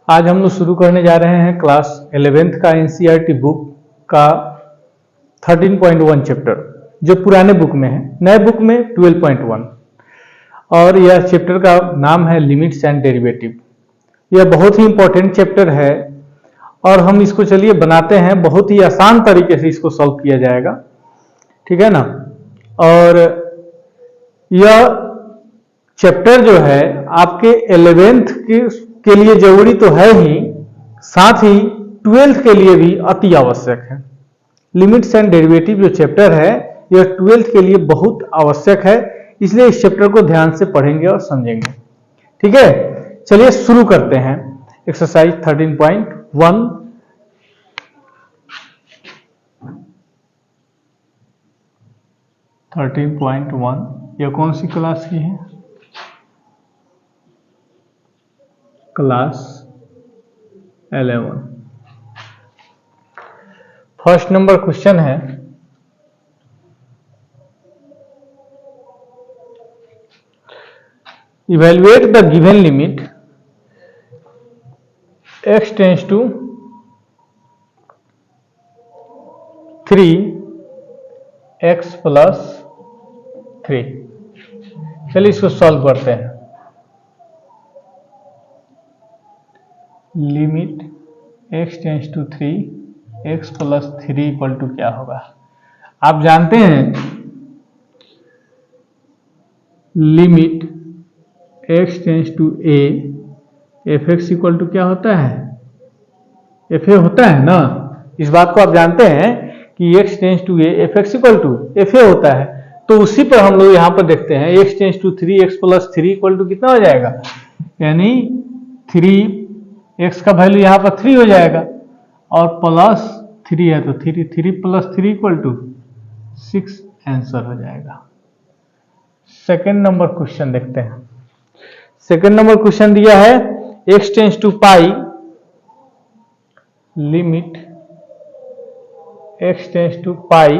आज हम लोग शुरू करने जा रहे हैं क्लास 11th का एनसीईआरटी बुक का 13.1 चैप्टर, जो पुराने बुक में है। नए बुक में 12.1 और यह चैप्टर का नाम है लिमिट्स एंड डेरिवेटिव। यह बहुत ही इंपॉर्टेंट चैप्टर है और हम इसको चलिए बनाते हैं। बहुत ही आसान तरीके से इसको सॉल्व किया जाएगा, ठीक है ना। और यह चैप्टर जो है आपके 11th के लिए जरूरी तो है ही, साथ ही 12th के लिए भी अति आवश्यक है। लिमिट्स एंड डेरिवेटिव जो चैप्टर है यह 12th के लिए बहुत आवश्यक है, इसलिए इस चैप्टर को ध्यान से पढ़ेंगे और समझेंगे, ठीक है। चलिए शुरू करते हैं एक्सरसाइज 13.1। यह कौन सी क्लास की है? क्लास 11। फर्स्ट नंबर क्वेश्चन है, evaluate the given limit x tends to 3x plus 3। चलिए इसको सॉल्व करते हैं। Limit x tends to 3x plus 3 equal to क्या होगा? आप जानते हैं limit x tends to a fx equal to क्या होता है? fa होता है ना। इस बात को आप जानते हैं कि x tends to a fx equal to fa होता है। तो उसी पर हम लोग यहां पर देखते हैं x tends to 3x plus 3 equal to कितना हो जाएगा? यानी 3x का वैल्यू यहां पर 3 हो जाएगा और प्लस 3 है तो 3 प्लस 3 इक्वल टू 6 आंसर हो जाएगा। सेकेंड नंबर क्वेश्चन देखते हैं। सेकेंड नंबर क्वेश्चन दिया है x tends to pi, limit x tends to pi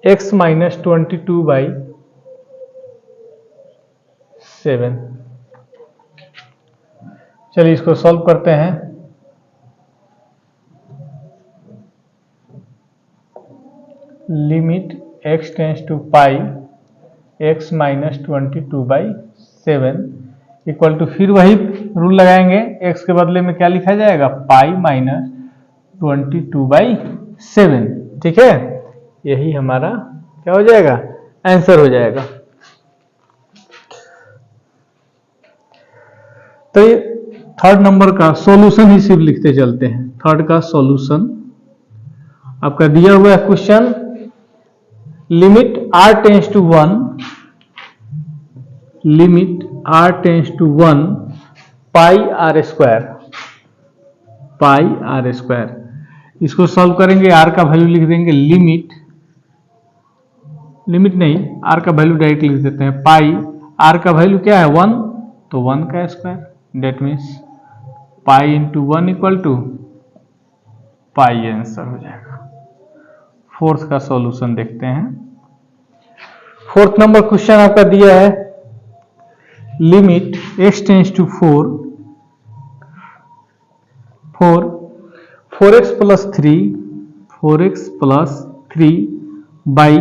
x minus 22/7। चलिए इसको सॉल्व करते हैं। Limit x tends to pi x minus 22/7 equal to, फिर वही रूल लगाएंगे। x के बदले में क्या लिखा जाएगा? पाई माइनस 22/7, ठीक है। यही हमारा क्या हो जाएगा? आंसर हो जाएगा। तो ये थर्ड नंबर का सॉल्यूशन ही सिर्फ लिखते चलते हैं। थर्ड का सॉल्यूशन आपका दिया हुआ है question, limit r tends to 1, limit r tends to 1 pi r square. इसको सॉल्व करेंगे, r का वैल्यू लिख देंगे लिमिट नहीं, r का वैल्यू डायरेक्ट लिख देते हैं। पाई, r का वैल्यू क्या है? 1, तो 1 का square, that means pi into 1 equal to pi, answer हो जाएगा। फोर्थ का सॉल्यूशन देखते हैं। फोर्थ नंबर क्वेश्चन आपका दिया है, limit x tends to 4x plus 3 by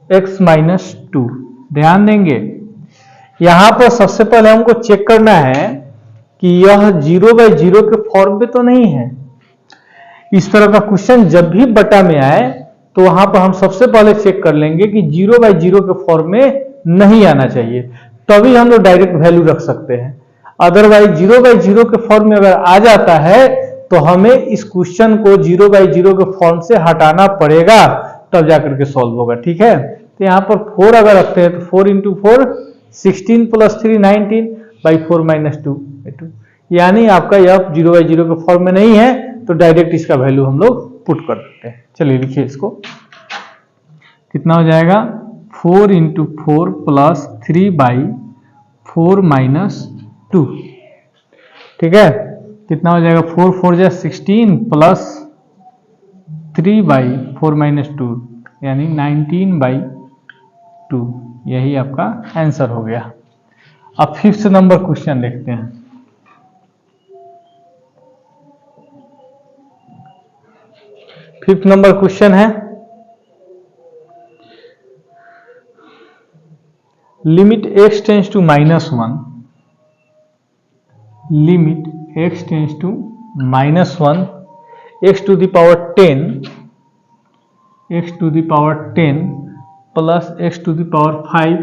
x minus 2। ध्यान देंगे यहां पर सबसे पहले हमको चेक करना है कि यह 0/0 के फॉर्म पे तो नहीं है। इस तरह का क्वेश्चन जब भी बटा में आए तो वहां पर हम सबसे पहले चेक कर लेंगे कि 0/0 के फॉर्म में नहीं आना चाहिए, तभी हम लोग डायरेक्ट वैल्यू रख सकते हैं। अदरवाइज 0/0 के फॉर्म में अगर आ जाता है तो हमें इस क्वेश्चन को 0/0 के फॉर्म से हटाना पड़ेगा, तब जाकर के सॉल्व होगा, ठीक है। तो यहाँ पर 4 अगर रखते हैं तो 4 इंटू 4 16 प्लस 3 19 बाई 4 माइनस 2, यानी आपका यह 0/0 के फॉर्म में नहीं है, तो डायरेक्ट इसका वैल्यू हम लोग पुट कर देते हैं। चलिए लिखिए इसको, कितना हो जाएगा? 4 इंटू 4 प्लस 3 बाई 4 माइनस 2, ठीक है। कितना हो जाएगा? 4 4 जा 16 प्लस 3 बाई 4 माइनस 2, यानी 19/2। यही आपका आंसर हो गया। अब फिफ्थ नंबर क्वेश्चन देखते हैं। 5th नंबर क्वेश्चन है, limit x tends to -1, limit x tends to -1, x to the power 10, x to the power 10 plus x to the power 5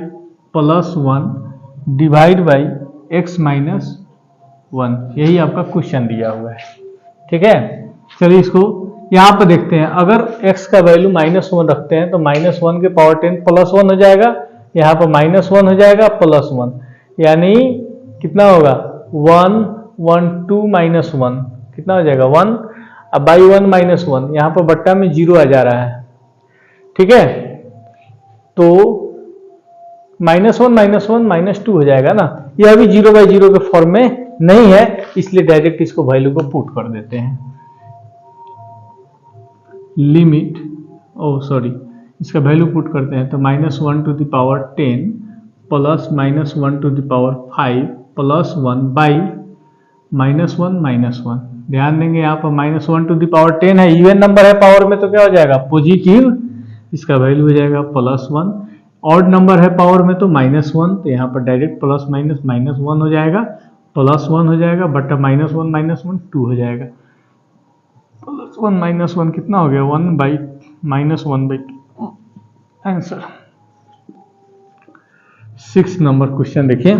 plus 1 divide by x minus 1। यही आपका question दिया हुआ है। ठीक है, चलिए इसको यहां पर देखते हैं। अगर x का वैल्यू -1 रखते हैं तो -1 के पावर 10 प्लस 1 हो जाएगा, यहाँ पर -1 हो जाएगा प्लस 1, यानी कितना होगा 1 1 2 -1 कितना हो जाएगा 1, अब बाई 1 -1 यहाँ पर बट्टा में 0 आ जा रहा है। ठीक है, तो -1 -2 हो जाएगा ना, यह भी 0/0 के फॉर्म में नहीं है, इसलिए डायरेक्ट इसको वैल्यू को पुट कर देते हैं। लिमिट इसका वैल्यू पुट करते हैं तो -1 to the power 10 plus -1 to the power 5 plus 1 by -1 ध्यान देंगे यहाँ पर -1 टू द पावर 10 है, इवन नंबर है, पावर में तो क्या हो जाएगा पॉजिटिव, इसका वैल्यू हो जाएगा +1। ऑड नंबर है पावर में तो -1, तो यहाँ पर डायरेक्ट प्लस माइनस -1 हो जाएगा, +1 हो जाएगा बटा -1 2 हो जाएगा, +1 -1 कितना हो गया 1/-2 आंसर। 6 नंबर क्वेश्चन देखिए।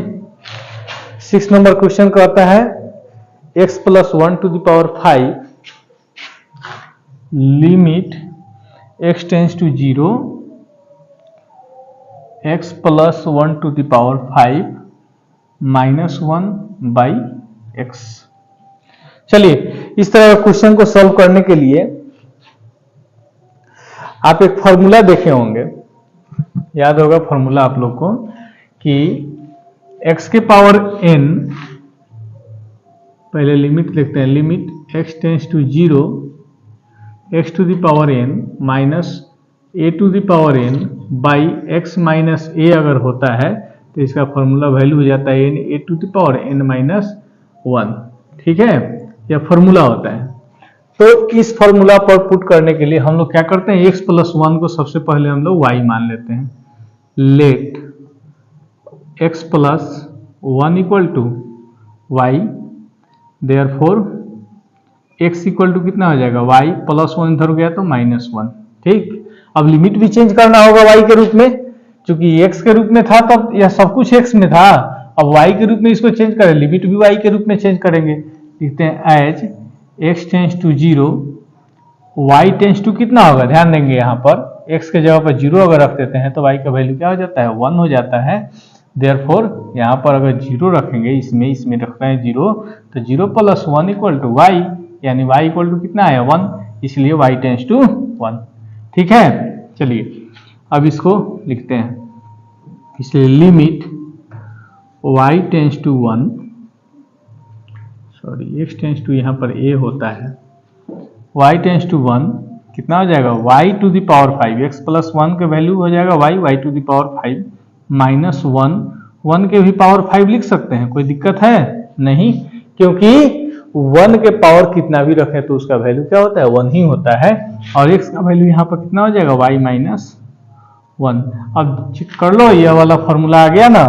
6 नंबर क्वेश्चन कहता है x + 1 to the power 5 limit x tends to 0, x + 1 to the power 5 -1/x। चलिए इस तरह का क्वेश्चन को सॉल्व करने के लिए आप एक फॉर्मूला देखे होंगे, याद होगा फॉर्मूला आप लोग को कि x के पावर n, पहले लिमिट लिखते हैं, limit x tends to 0 x to the power n minus a to the power n by x minus a अगर होता है तो इसका फॉर्मूला वैल्यू हो जाता है n a to the power n minus 1। ठीक है, यह फॉर्मूला होता है। तो इस फॉर्मूला पर पुट करने के लिए हम लोग क्या करते हैं, x + 1 को सबसे पहले हम लोग y मान लेते हैं। Let x + 1 equal to y, therefore x equal to कितना हो जाएगा y +1 इधर गया तो -1। ठीक, अब लिमिट भी चेंज करना होगा y के रूप में, क्योंकि x के रूप में था तब यह सब कुछ x में था, अब y के रूप में इसको चेंज करें, लिमिट भी y के रूप में चेंज करेंगे। लिखते हैं as x tends to 0 y tends to कितना होगा, ध्यान देंगे यहाँ पर x के जगह पर 0 अगर रख देते हैं तो y का वैल्यू क्या हो जाता है 1 हो जाता है। देयरफॉर यहाँ पर अगर 0 रखेंगे, इसमें रख रहे हैं 0, तो 0 + 1 इक्वल टू y, यानी y इक्वल टू कितना है 1, इसलिए y टेंस टू 1। ठीक है, चलिए अब इसको लिखते हैं, इसलिए limit y tends to 1, x tends to यहाँ पर a होता है, y टेंस टू 1 कितना हो जाएगा y to the power 5, x + 1 का वैल्यू हो जाएगा y टू द पावर 5 -1, 1 के भी पावर 5 लिख सकते हैं, कोई दिक्कत है नहीं, क्योंकि 1 के पावर कितना भी रखें तो उसका वैल्यू क्या होता है 1 ही होता है, और x का वैल्यू यहाँ पर कितना हो जाएगा y -1। अब चेक कर लो, यह वाला फॉर्मूला आ गया ना,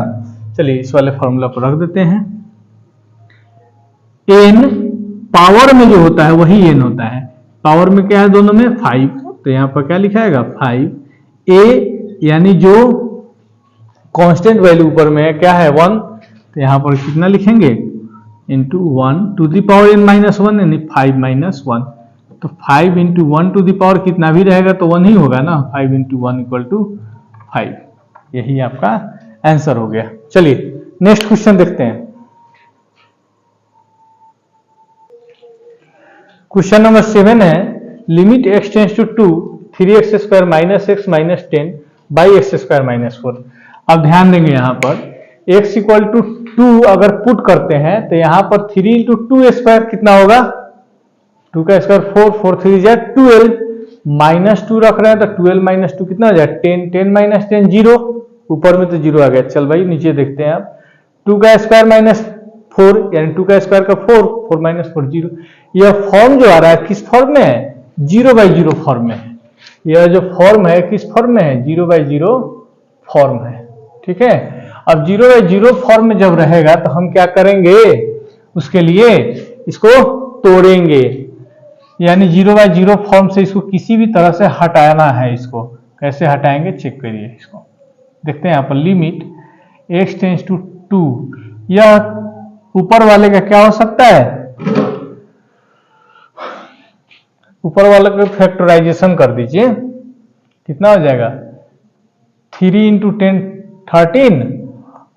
चलिए इस वाले फॉर्मूला पर रख देते हैं। n पावर में जो होता है वही n होता है, पावर में क्या है दोनों में 5, तो यहाँ पर क्या लिखाएगा 5, a यानी जो कांस्टेंट वैल्यू ऊपर में है क्या है 1, तो यहाँ पर कितना लिखेंगे into 1 to the power n -1 यानी 5 -1, तो 5 इंटू 1 टू द पावर कितना भी रहेगा तो 1 ही होगा ना, 5 इंटू 1 इक्वल टू 5, यही आपका आंसर हो गया। चलिए नेक्स्ट क्वेश्चन देखते हैं। क्वेश्चन नंबर 7 है limit x tends to 2 3x² - x - 10 by x² - 4। अब ध्यान देंगे यहाँ पर x इक्वल टू 2 अगर पुट करते हैं तो यहाँ पर 3 इंटू 2² कितना होगा, 2 का स्क्वायर 4, 4 3 जा 12, -2 रख रहे हैं तो 12 - 2 कितना हो जाए 10, 10 - 10 0, ऊपर में तो 0 आ गया। चल भाई नीचे देखते हैं आप, 2 का स्क्वायर -4 यानी 2 का स्क्वायर का 4, 4 - 4 0। यह फॉर्म जो आ रहा है किस फॉर्म में है, 0/0 फॉर्म में है। यह जो फॉर्म है किस फॉर्म में है? 0/0 फॉर्म है। ठीक है, अब 0/0 फॉर्म में जब रहेगा तो हम क्या करेंगे, उसके लिए इसको तोड़ेंगे, यानी 0/0 फॉर्म से इसको किसी भी तरह से हटाना है। इसको कैसे हटाएंगे चेक करिए। इसको देखते हैं यहाँ पर, लिमिट x टेंस टू 2, यह ऊपर वाले का क्या हो सकता है? ऊपर वाले का फैक्टराइजेशन कर दीजिए, कितना हो जाएगा? 3 × 10 13,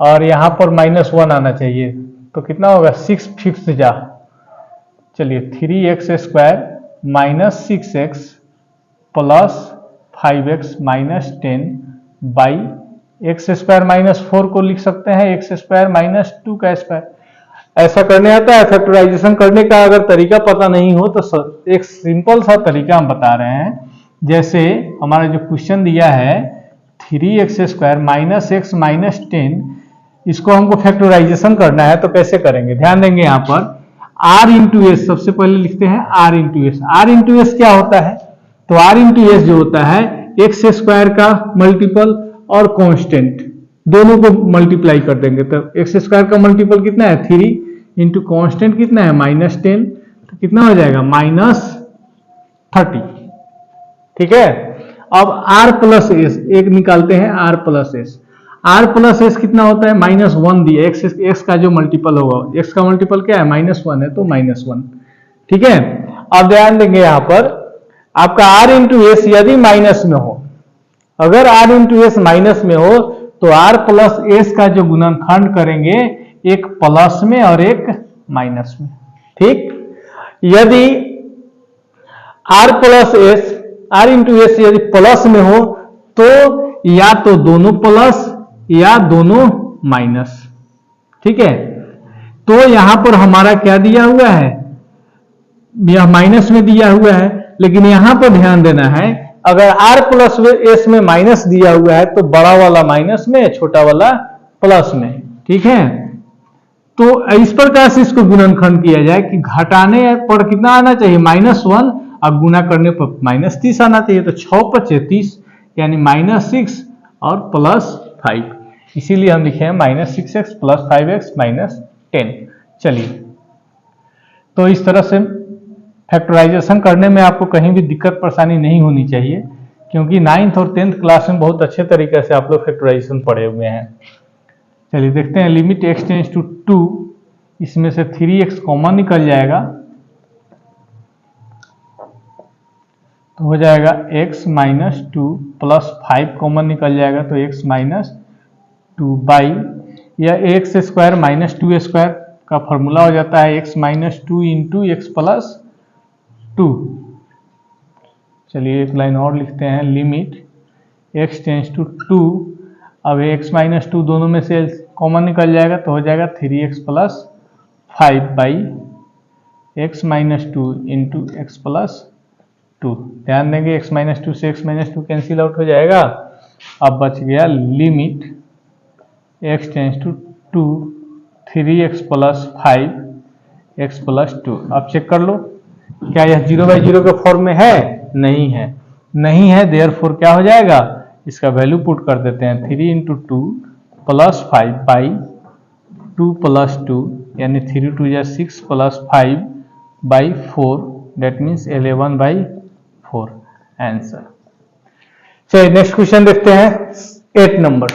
और यहां पर -1 आना चाहिए, तो कितना होगा? 6/5 जा। चलिए 3x² - 6x + 5x - 10 by x² - 4 को लिख सकते हैं x² - 2 का स्क्वायर। ऐसा करने आता है। फैक्टराइजेशन करने का अगर तरीका पता नहीं हो तो एक सिंपल सा तरीका हम बता रहे हैं। जैसे हमारा जो क्वेश्चन दिया है 3x² - x - 10, इसको हमको फैक्टराइजेशन करना है तो कैसे करेंगे? ध्यान देंगे यहाँ पर r × s, सबसे पहले लिखते हैं r × s। r × s क्या होता है? तो r × s जो होता है x² का मल्टीपल और कांस्टेंट दोनों को मल्टीप्लाई कर देंगे, तो x² का मल्टीपल कितना है? 3 × कांस्टेंट कितना है? -10, तो कितना हो जाएगा? -30। ठीक है, अब r + s एक निकालते हैं, r + s। r + s कितना होता है? -1 दिया, x का जो मल्टीपल होगा, x का मल्टीपल क्या है? -1 है, तो -1। ठीक है, अब ध्यान देंगे यहाँ पर आपका r × s यदि माइनस में हो, अगर r × s माइनस में हो तो r + s का जो गुणनखंड करेंगे, एक प्लस में और एक माइनस में। ठीक, यदि r × s यदि प्लस में हो तो या तो दोनों प्लस या दोनों माइनस। ठीक है, तो यहां पर हमारा क्या दिया हुआ है? यह माइनस में दिया हुआ है, लेकिन यहां पर ध्यान देना है, अगर r + s में माइनस दिया हुआ है तो बड़ा वाला माइनस में, छोटा वाला प्लस में। ठीक है, तो इस प्रकार से इसको गुणनखंड किया जाए कि घटाने पर कितना आना चाहिए? -1, और गुना करने पर -30 आना चाहिए, तो 6×5 = 30, यानी -6 और +5। इसीलिए हम लिखे हैं -6x + 5x - 10। चलिए, तो इस तरह से फैक्टराइजेशन करने में आपको कहीं भी दिक्कत परेशानी नहीं होनी चाहिए, क्योंकि 9th और 10th क्लास में बहुत अच्छे तरीके से आप लोग फैक्टराइजेशन पढ़े हुए हैं। चलिए देखते हैं, लिमिट x टेंस टू 2, इसमें से 3x कॉमन निकल जाएगा, तो हो जाएगा x - 2 + 5 कॉमन निकल जाएगा, तो x - 2 बाई, या x² - 2² का फॉर्मूला हो जाता है x - 2 × x + 2। चलिए एक लाइन और लिखते हैं, लिमिट x टेंस टू 2, अब x - 2 दोनों में से कॉमन निकल जाएगा, तो हो जाएगा 3x + 5 बाई x - 2 × x + 2। ध्यान देंगे x - 2 से x - 2 कैंसिल आउट हो जाएगा। अब बच गया limit x tends to 2, 3x + 5 x + 2। अब चेक कर लो, क्या यह 0/0 के फॉर्म में है? नहीं है, नहीं है, देयरफॉर क्या हो जाएगा? इसका वैल्यू पुट कर देते हैं, 3 × 2 + 5 बाई 2 + 2, यानी 3 × 2 = 6 + 5 बाई 4, दैट मीन्स 11/4 आंसर। चलिए नेक्स्ट क्वेश्चन देखते हैं, 8 नंबर।